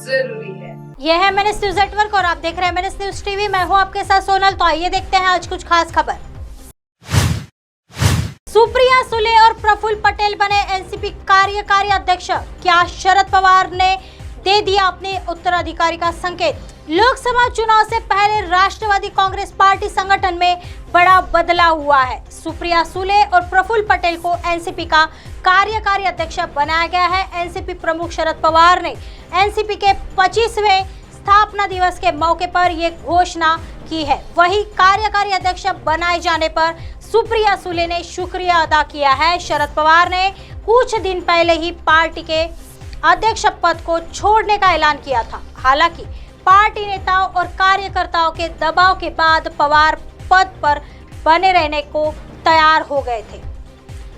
जरूरी है। यह है मैंने न्यूज नेटवर्क और आप देख रहे हैं मैंने न्यूज टीवी। मैं हूं आपके साथ सोनल। तो आइए देखते हैं आज कुछ खास खबर। सुप्रिया सुले और प्रफुल्ल पटेल बने एनसीपी कार्यकारी अध्यक्ष। क्या शरद पवार ने दे दिया अपने उत्तराधिकारी का संकेत? लोकसभा चुनाव से पहले राष्ट्रवादी कांग्रेस पार्टी संगठन में बड़ा बदलाव हुआ है। सुप्रिया सुले और प्रफुल्ल पटेल को एनसीपी का कार्यकारी अध्यक्ष बनाया गया है। एनसीपी प्रमुख शरद पवार ने एनसीपी के 25वें स्थापना दिवस के मौके पर ये घोषणा की है। वहीं कार्यकारी अध्यक्ष बनाए जाने पर सुप्रिया सुले ने शुक्रिया अदा किया है। शरद पवार ने कुछ दिन पहले ही पार्टी के अध्यक्ष पद को छोड़ने का ऐलान किया था। हालांकि पार्टी नेताओं और कार्यकर्ताओं के दबाव के बाद पवार पद पर बने रहने को तैयार हो गए थे।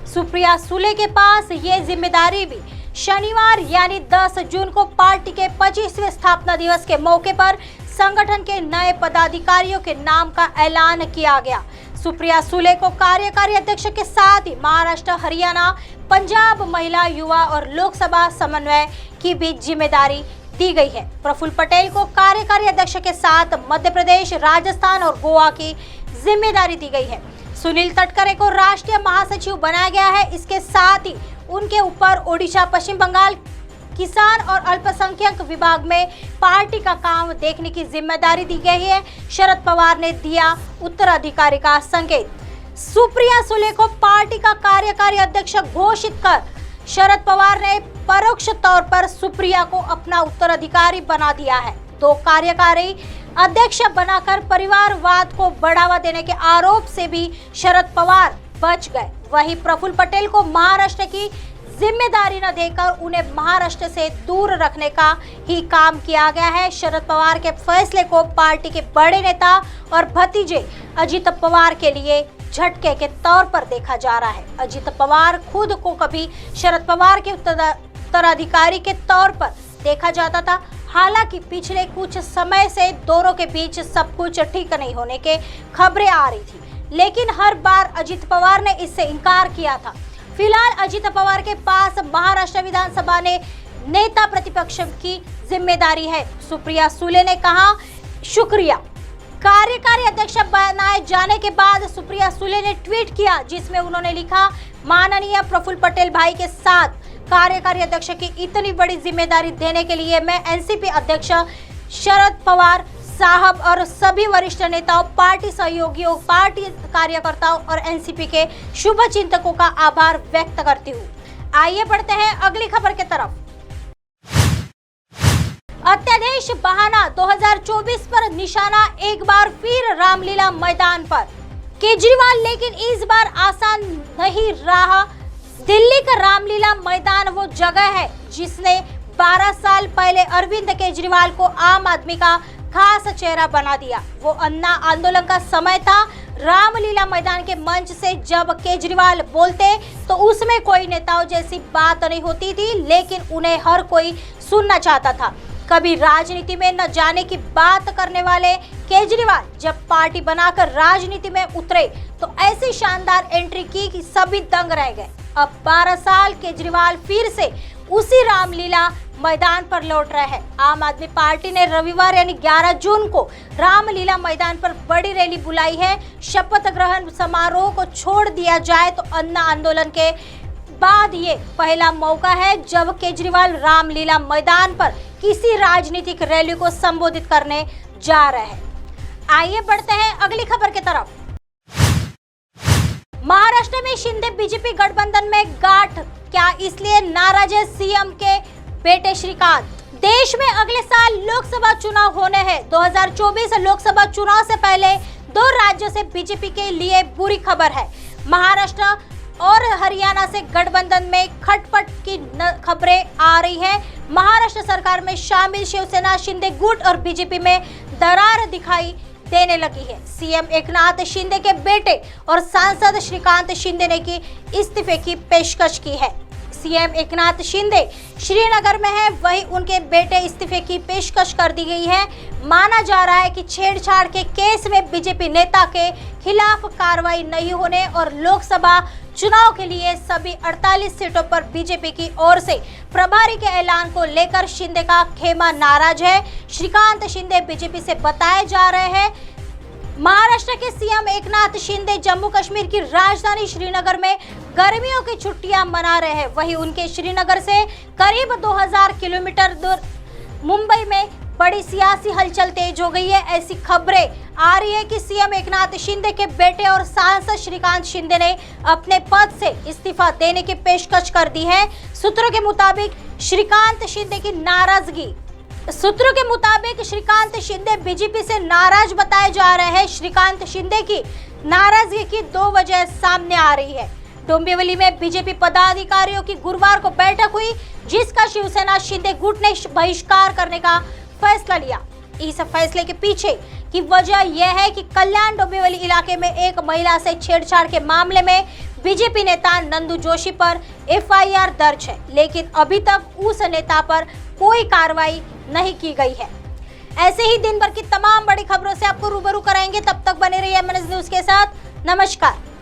सुप्रिया सुले के पास ये जिम्मेदारी भी शनिवार यानी 10 जून को पार्टी के 25वें स्थापना दिवस के मौके पर संगठन के नए पदाधिकारियों के नाम का ऐलान किया गया। सुप्रिया सुले को कार्यकारी अध्यक्ष के साथ ही महाराष्ट्र, हरियाणा, पंजाब महिला, युवा और लोकसभा समन्वय की भी जिम्मेदारी दी गई है। प्रफुल्ल पटेल को कार्यकारी अध्यक्ष के साथ मध्य प्रदेश, राजस्थान और गोवा की जिम्मेदारी दी गई है। सुनील तटकरे को राष्ट्रीय महासचिव बनाया गया है। इसके साथ ही उनके ऊपर ओडिशा, पश्चिम बंगाल, किसान और अल्पसंख्यक विभाग में पार्टी का काम देखने की जिम्मेदारी दी गई है। शरद पवार ने दिया उत्तराधिकारी का संकेत। सुप्रिया सुले को पार्टी का कार्यकारी अध्यक्ष घोषित कर शरद पवार ने परोक्ष तौर पर सुप्रिया को अपना उत्तराधिकारी बना दिया है। दो कार्यकारी अध्यक्ष बनाकर परिवारवाद को बढ़ावा देने के आरोप से भी शरद पवार बच गए। वहीं प्रफुल्ल पटेल को महाराष्ट्र की जिम्मेदारी न देकर उन्हें महाराष्ट्र से दूर रखने का ही काम किया गया है। शरद पवार के फैसले को पार्टी के बड़े नेता और भतीजे अजित पवार के लिए झटके के तौर पर देखा जा रहा है। अजित पवार खुद को कभी शरद पवार के उत्तराधिकारी के तौर पर देखा जाता था। हालांकि पिछले कुछ समय से दोनों के बीच सब कुछ ठीक नहीं होने के खबरें आ रही थी, लेकिन हर बार अजित पवार ने इससे इनकार किया था। फिलहाल अजित पवार के पास महाराष्ट्र विधानसभा ने नेता प्रतिपक्ष की जिम्मेदारी है। सुप्रिया सुले ने कहा शुक्रिया। कार्यकारी अध्यक्ष बनाए जाने के बाद सुप्रिया सुले ने ट्वीट किया, जिसमें उन्होंने लिखा, माननीय प्रफुल्ल पटेल भाई के साथ कार्यकारी अध्यक्ष की इतनी बड़ी जिम्मेदारी देने के लिए मैं एनसीपी अध्यक्ष शरद पवार साहब और सभी वरिष्ठ नेताओं, पार्टी सहयोगियों, पार्टी कार्यकर्ताओं और एनसीपी के शुभचिंतकों का आभार व्यक्त करती हूँ। आइए बढ़ते हैं अगली खबर की तरफ। अध्यादेश बहाना 2024 पर निशाना एक बार फिर रामलीला मैदान पर केजरीवाल, लेकिन इस बार आसान नहीं रहा। दिल्ली का रामलीला मैदान वो जगह है जिसने 12 साल पहले अरविंद केजरीवाल को आम आदमी का खास चेहरा बना दिया। वो अन्ना आंदोलन का समय था। रामलीला मैदान के मंच से जब केजरीवाल बोलते तो उसमें कोई नेताओं जैसी बात नहीं होती थी, लेकिन उन्हें हर कोई सुनना चाहता था। कभी राजनीति में न जाने की बात करने वाले केजरीवाल जब पार्टी बनाकर राजनीति में उतरे तो ऐसी शानदार एंट्री की कि सभी दंग रह गए। अब 12 साल केजरीवाल फिर से उसी रामलीला मैदान पर लौट रहे हैं। आम आदमी पार्टी ने रविवार यानी 11 जून को रामलीला मैदान पर बड़ी रैली बुलाई है। शपथ ग्रहण समारोह को छोड़ दिया जाए तो अन्ना आंदोलन के बाद ये पहला मौका है जब केजरीवाल रामलीला मैदान पर किसी राजनीतिक रैली को संबोधित करने जा रहे हैं। आइए बढ़ते हैं अगली खबर की तरफ। महाराष्ट्र में शिंदे बीजेपी गठबंधन में गांठ, क्या इसलिए नाराज है सीएम के बेटे श्रीकांत? देश में अगले साल लोकसभा चुनाव होने हैं। 2024 लोकसभा चुनाव से पहले 2 राज्यों से बीजेपी के लिए बुरी खबर है। महाराष्ट्र और हरियाणा से गठबंधन में खटपट की खबरें आ रही है। महाराष्ट्र सरकार में शामिल शिवसेना शिंदे गुट और बीजेपी में दरार दिखाई देने लगी है। सीएम एकनाथ शिंदे के बेटे और सांसद श्रीकांत शिंदे ने की इस्तीफे की पेशकश की है। सीएम एकनाथ शिंदे श्रीनगर में है, वहीं उनके बेटे इस्तीफे की पेशकश कर दी गई है। माना जा रहा है कि छेड़छाड़ के केस में बीजेपी नेता के खिलाफ कार्रवाई नहीं होने और लोकसभा चुनाव के लिए सभी 48 सीटों पर बीजेपी की ओर से प्रभारी के ऐलान को लेकर शिंदे का खेमा नाराज है। श्रीकांत शिंदे बीजेपी से बताए जा रहे हैं। महाराष्ट्र के सीएम एकनाथ शिंदे जम्मू कश्मीर की राजधानी श्रीनगर में गर्मियों की छुट्टियां मना रहे हैं। वहीं उनके श्रीनगर से करीब 2000 किलोमीटर दूर मुंबई में बड़ी सियासी हलचल तेज हो गई है। ऐसी खबरें आ रही है कि सीएम एकनाथ शिंदे के बेटे और सांसद श्रीकांत शिंदे ने अपने पद से इस्तीफा देने की पेशकश कर दी है। सूत्रों के मुताबिक श्रीकांत शिंदे बीजेपी से नाराज बताए जा रहे हैं। श्रीकांत शिंदे की नाराजगी की दो वजह सामने आ रही है। डोंबिवली में बीजेपी पदाधिकारियों की गुरुवार को बैठक हुई, जिसका शिवसेना शिंदे गुट ने बहिष्कार करने का फैसला लिया। इस फैसले के पीछे की वजह यह है कि कल्याण डोंबिवली इलाके में एक महिला से छेड़छाड़ के मामले में बीजेपी नेता नंदू जोशी पर एफआईआर दर्ज है, लेकिन अभी तक उस नेता पर कोई कार्रवाई नहीं की गई है। ऐसे ही दिन भर की तमाम बड़ी खबरों से आपको रूबरू कराएंगे। तब तक बने रहिए एमएनएस न्यूज के साथ। नमस्कार।